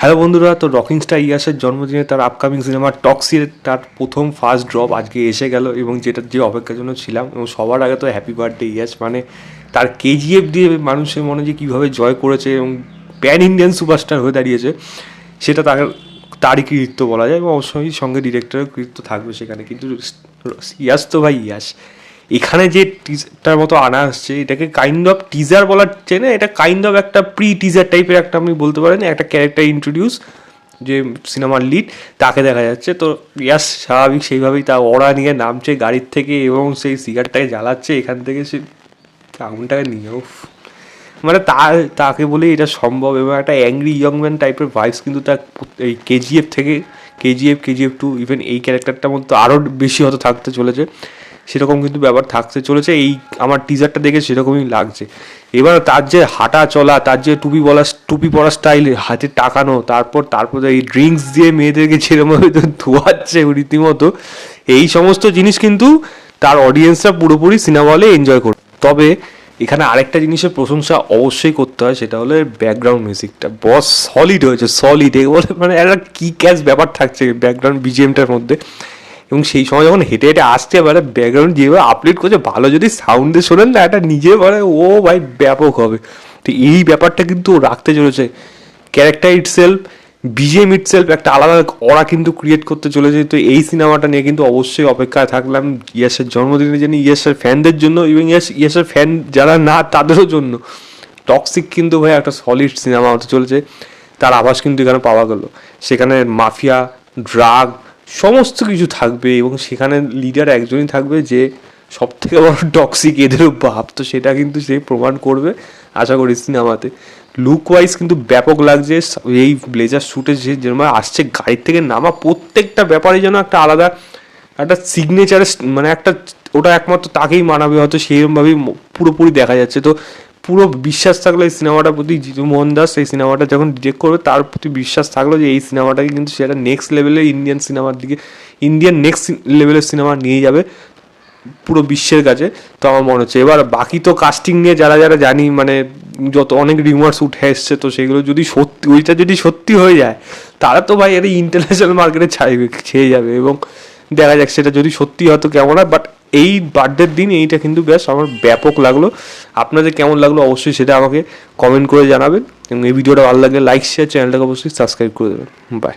Hello বন্ধুরা, তো rocking star ইয়াসের জন্মদিনে তার আপকামিং সিনেমা টক্সির তার প্রথম ফার্স্ট ড্রপ আজকে এসে গেল এবং যেটার যে অপেক্ষার জন্য ছিলাম। এবং সবার আগে তো হ্যাপি বার্থডে ইয়াস, মানে তার কেজিএফ দিয়ে মানুষের মনে যে কীভাবে জয় করেছে এবং প্যান ইন্ডিয়ান সুপারস্টার হয়ে দাঁড়িয়েছে, সেটা তারই কৃতিত্ব বলা যায় এবং অবশ্যই সঙ্গে ডিরেক্টরের কৃতিত্ব থাকবে সেখানে। কিন্তু ইয়াস তো ভাই ইয়াস, এখানে যে টিজারটার মতো আনা আসছে এটাকে কাইন্ড অফ টিজার বলার চাই না, এটা কাইন্ড অফ একটা প্রি টিজার টাইপের একটা আপনি বলতে পারেন, একটা ক্যারেক্টার ইন্ট্রোডিউস যে সিনেমার লিড তাকে দেখা যাচ্ছে। তো ইয়াস স্বাভাবিক সেইভাবেই তা ওরা নিয়ে নামছে গাড়ির থেকে এবং সেই সিগারটাকে জ্বালাচ্ছে এখান থেকে, সে আগুনটাকে নিয়েও মানে তাকে বলে এটা সম্ভব। এবং একটা অ্যাংরি ইয়ং ম্যান টাইপের ভাইবস কিন্তু তার এই কেজিএফ থেকে কেজিএফ টু ইভেন এই ক্যারেক্টারটার মধ্যে আরও বেশি হয়তো থাকতে চলেছে, সেরকম কিন্তু ব্যাপার থাকতে চলেছে। এই আমার টিজারটা দেখে সেরকমই লাগছে। এবার তার যে হাঁটা চলা, তার যে টুপি পরা স্টাইল, হাতে টাকানো, তারপর এই ড্রিঙ্কস দিয়ে মেয়েদেরকে যেরকমভাবে ধোয়াচ্ছে রীতিমতো, এই সমস্ত জিনিস কিন্তু তার অডিয়েন্সরা পুরোপুরি সিনেমা হলে এনজয় করবে। তবে এখানে আরেকটা জিনিসের প্রশংসা অবশ্যই করতে হয়, সেটা হলো ব্যাকগ্রাউন্ড মিউজিকটা। বস সলিড হয়েছে, সলিড বলে মানে একটা কি ক্যাচ ব্যাপার থাকছে ব্যাকগ্রাউন্ড বিজিএমটার মধ্যে। এবং সেই সময় যখন হেঁটে হেঁটে আসতে পারে ব্যাকগ্রাউন্ড যেভাবে আপলোড করছে, ভালো যদি সাউন্ডে শোনেন না এটা নিজে মানে ও ভাই ব্যাপক হবে। তো এই ব্যাপারটা কিন্তু রাখতে চলেছে। ক্যারেক্টার ইটসেলফ, বিজিএম ইটসেলফ একটা আলাদা ওরা কিন্তু ক্রিয়েট করতে চলেছে। তো এই সিনেমাটা নিয়ে কিন্তু অবশ্যই অপেক্ষায় থাকলাম ইয়াসের জন্মদিনের জন্য, ইয়াসের ফ্যানদের জন্য এবং ইয়াসের ফ্যান যারা না তাদেরও জন্য। টক্সিক কিন্তু ভাই একটা সলিড সিনেমা হতে চলেছে, তার আভাস কিন্তু এখানে পাওয়া গেল। সেখানে মাফিয়া, ড্রাগ সমস্ত কিছু থাকবে এবং সেখানে লিডার একজনই থাকবে যে সব থেকে বড় টক্সিক এদেরও বাপ। তো সেটা কিন্তু সে প্রমাণ করবে আশা করি সিনেমাতে। লুক ওয়াইজ কিন্তু ব্যাপক লাগছে। এই ব্লেজার শ্যুটে যে যেরকম আসছে গাড়ির থেকে নামা, প্রত্যেকটা ব্যাপারে যেন একটা আলাদা একটা সিগনেচার, মানে একটা ওটা একমাত্র তাকেই মানাবে হয়তো, সেইরকমভাবেই পুরোপুরি দেখা যাচ্ছে। তো পুরো বিশ্বাস থাকলো এই সিনেমাটার প্রতি। জিতু মোহন দাস এই সিনেমাটা যখন ডিরেক্ট করবে তার প্রতি বিশ্বাস থাকলো যে এই সিনেমাটাকে কিন্তু সেটা নেক্সট লেভেলের ইন্ডিয়ান সিনেমার দিকে, ইন্ডিয়ান নেক্সট লেভেলের সিনেমা নিয়ে যাবে পুরো বিশ্বের কাছে। তো আমার মনে হচ্ছে এবার বাকি তো কাস্টিং নিয়ে যারা যারা জানি, মানে যত অনেক রিমার্স উঠে এসছে, তো সেগুলো যদি সত্যি, ওইটা যদি সত্যি হয়ে যায় তারা তো ভাই এটা ইন্টারন্যাশনাল মার্কেটে ছেয়ে যাবে। এবং দেখা যাক সেটা যদি সত্যি হয়তো কেমন হয়। বাট এই বার্থডের দিন এইটা কিন্তু বেশ আমার ব্যাপক লাগলো। আপনাদের কেমন লাগলো অবশ্যই সেটা আমাকে কমেন্ট করে জানাবেন। এবং এই ভিডিওটা ভালো লাগলে লাইক, শেয়ার, চ্যানেলটাকে অবশ্যই সাবস্ক্রাইব করে দেবেন। বাই।